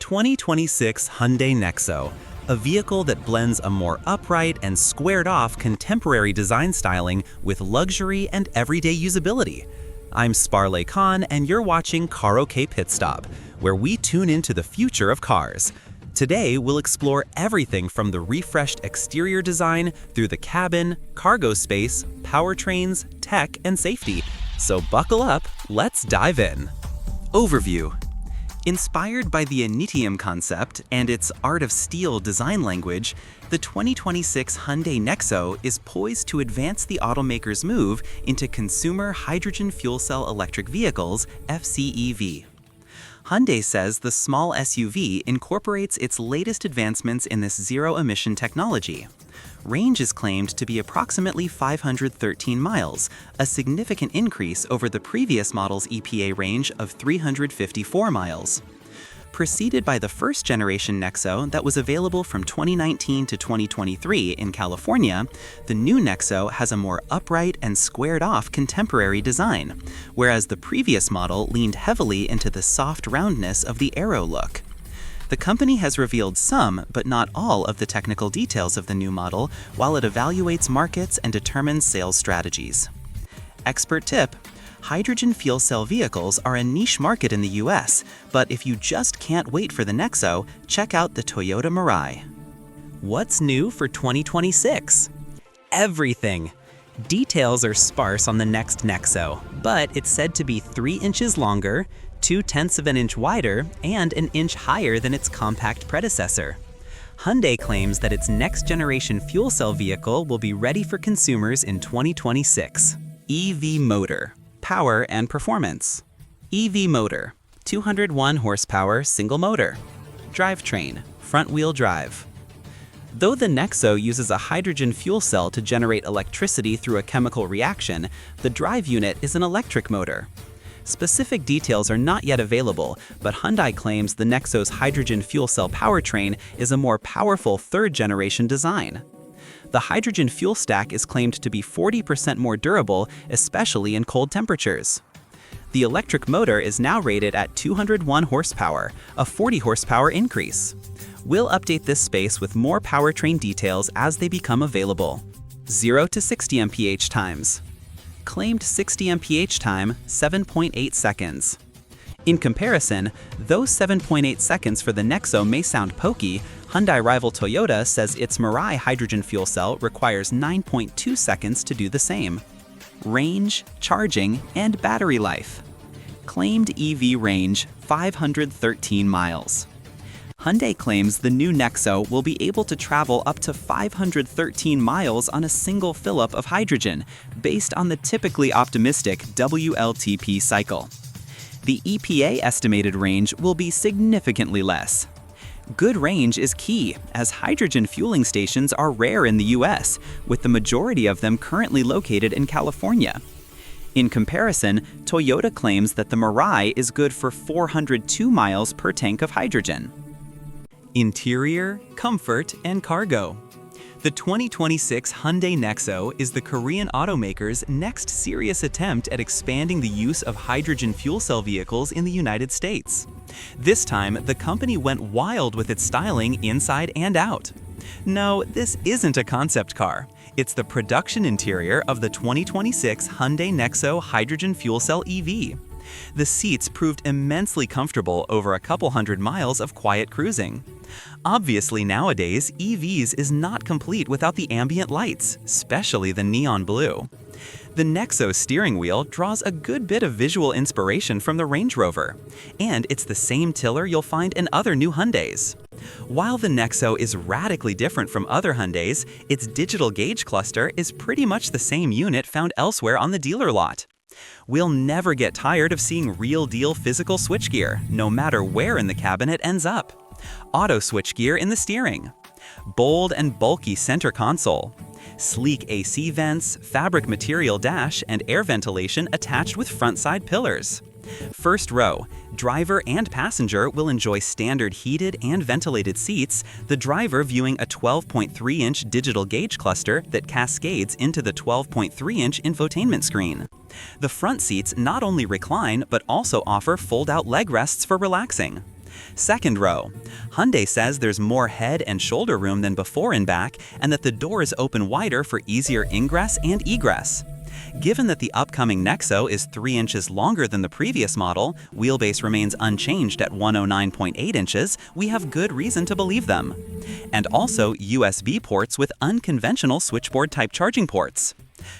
2026 Hyundai Nexo, a vehicle that blends a more upright and squared-off contemporary design styling with luxury and everyday usability. I'm Sparley Khan, and you're watching Car-O-ke Pitstop, where we tune into the future of cars. Today, we'll explore everything from the refreshed exterior design through the cabin, cargo space, powertrains, tech, and safety. So buckle up, let's dive in. Overview. Inspired by the Initium concept and its art of steel design language, the 2026 Hyundai Nexo is poised to advance the automaker's move into consumer hydrogen fuel cell electric vehicles, FCEV. Hyundai says the small SUV incorporates its latest advancements in this zero-emission technology. Range is claimed to be approximately 513 miles, a significant increase over the previous model's EPA range of 354 miles. Preceded by the first-generation Nexo that was available from 2019 to 2023 in California, the new Nexo has a more upright and squared-off contemporary design, whereas the previous model leaned heavily into the soft roundness of the Aero look. The company has revealed some, but not all, of the technical details of the new model while it evaluates markets and determines sales strategies. Expert tip: hydrogen fuel cell vehicles are a niche market in the US, but if you just can't wait for the Nexo, check out the Toyota Mirai. What's new for 2026? Everything! Details are sparse on the next Nexo, but it's said to be 3 inches longer, 0.2 of an inch wider, and an inch higher than its compact predecessor. Hyundai claims that its next-generation fuel cell vehicle will be ready for consumers in 2026. EV motor. Power and performance. EV motor, 201 horsepower single motor. Drivetrain, front-wheel drive. Though the Nexo uses a hydrogen fuel cell to generate electricity through a chemical reaction, the drive unit is an electric motor. Specific details are not yet available, but Hyundai claims the Nexo's hydrogen fuel cell powertrain is a more powerful third-generation design. The hydrogen fuel stack is claimed to be 40% more durable, especially in cold temperatures. The electric motor is now rated at 201 horsepower, a 40 horsepower increase. We'll update this space with more powertrain details as they become available. 0 to 60 mph times. Claimed 60 mph time, 7.8 seconds. In comparison, though 7.8 seconds for the Nexo may sound pokey, Hyundai rival Toyota says its Mirai hydrogen fuel cell requires 9.2 seconds to do the same. Range, charging, and battery life. Claimed EV range, 513 miles. Hyundai claims the new Nexo will be able to travel up to 513 miles on a single fill-up of hydrogen, based on the typically optimistic WLTP cycle. The EPA estimated range will be significantly less. Good range is key, as hydrogen fueling stations are rare in the US, with the majority of them currently located in California. In comparison, Toyota claims that the Mirai is good for 402 miles per tank of hydrogen. Interior, comfort, and cargo. The 2026 Hyundai Nexo is the Korean automaker's next serious attempt at expanding the use of hydrogen fuel cell vehicles in the United States. This time, the company went wild with its styling inside and out. No, this isn't a concept car. It's the production interior of the 2026 Hyundai Nexo hydrogen fuel cell EV. The seats proved immensely comfortable over a couple hundred miles of quiet cruising. Obviously, nowadays, EVs is not complete without the ambient lights, especially the neon blue. The Nexo steering wheel draws a good bit of visual inspiration from the Range Rover, and it's the same tiller you'll find in other new Hyundais. While the Nexo is radically different from other Hyundais, its digital gauge cluster is pretty much the same unit found elsewhere on the dealer lot. We'll never get tired of seeing real-deal physical switchgear, no matter where in the cabin it ends up. Auto switchgear in the steering. Bold and bulky center console. Sleek AC vents, fabric material dash, and air ventilation attached with front-side pillars. First row, driver and passenger will enjoy standard heated and ventilated seats, the driver viewing a 12.3-inch digital gauge cluster that cascades into the 12.3-inch infotainment screen. The front seats not only recline but also offer fold-out leg rests for relaxing. Second row. Hyundai says there's more head and shoulder room than before in back and that the doors open wider for easier ingress and egress. Given that the upcoming Nexo is 3 inches longer than the previous model, wheelbase remains unchanged at 109.8 inches, we have good reason to believe them. And also USB ports with unconventional switchboard-type charging ports.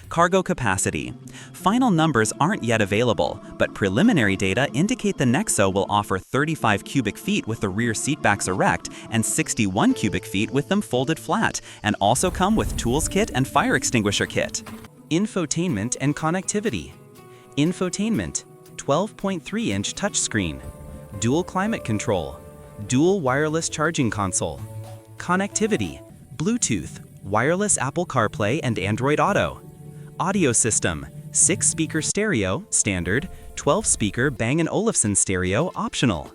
Cargo capacity. Final numbers aren't yet available, but preliminary data indicate the Nexo will offer 35 cubic feet with the rear seatbacks erect and 61 cubic feet with them folded flat, and also come with tools kit and fire extinguisher kit. Infotainment and connectivity. Infotainment, 12.3-inch touchscreen, dual climate control, dual wireless charging console. Connectivity, Bluetooth, wireless Apple CarPlay and Android Auto. Audio system, 6-speaker stereo, standard, 12-speaker Bang & Olufsen stereo, optional.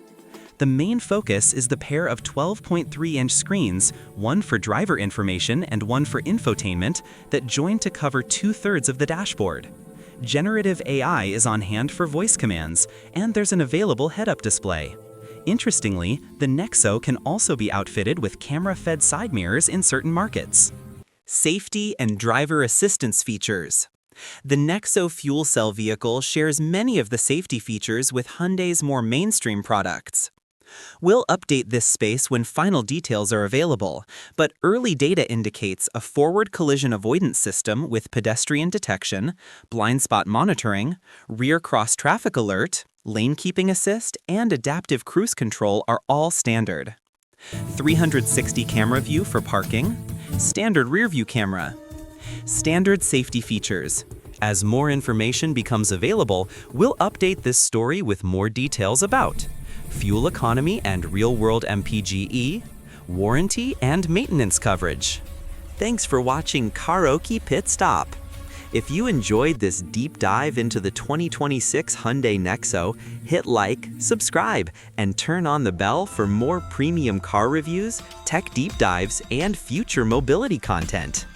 The main focus is the pair of 12.3-inch screens, one for driver information and one for infotainment, that join to cover 2/3 of the dashboard. Generative AI is on hand for voice commands, and there's an available head-up display. Interestingly, the Nexo can also be outfitted with camera-fed side mirrors in certain markets. Safety and driver assistance features. The Nexo fuel cell vehicle shares many of the safety features with Hyundai's more mainstream products. We'll update this space when final details are available, but early data indicates a forward collision avoidance system with pedestrian detection, blind spot monitoring, rear cross traffic alert, lane keeping assist, and adaptive cruise control are all standard. 360 camera view for parking, standard rear view camera. Standard safety features. As more information becomes available, we'll update this story with more details about fuel economy and real-world MPGe, warranty and maintenance coverage. Thanks for watching Car-O-ke Pitstop. If you enjoyed this deep dive into the 2026 Hyundai Nexo, hit like, subscribe, and turn on the bell for more premium car reviews, tech deep dives, and future mobility content.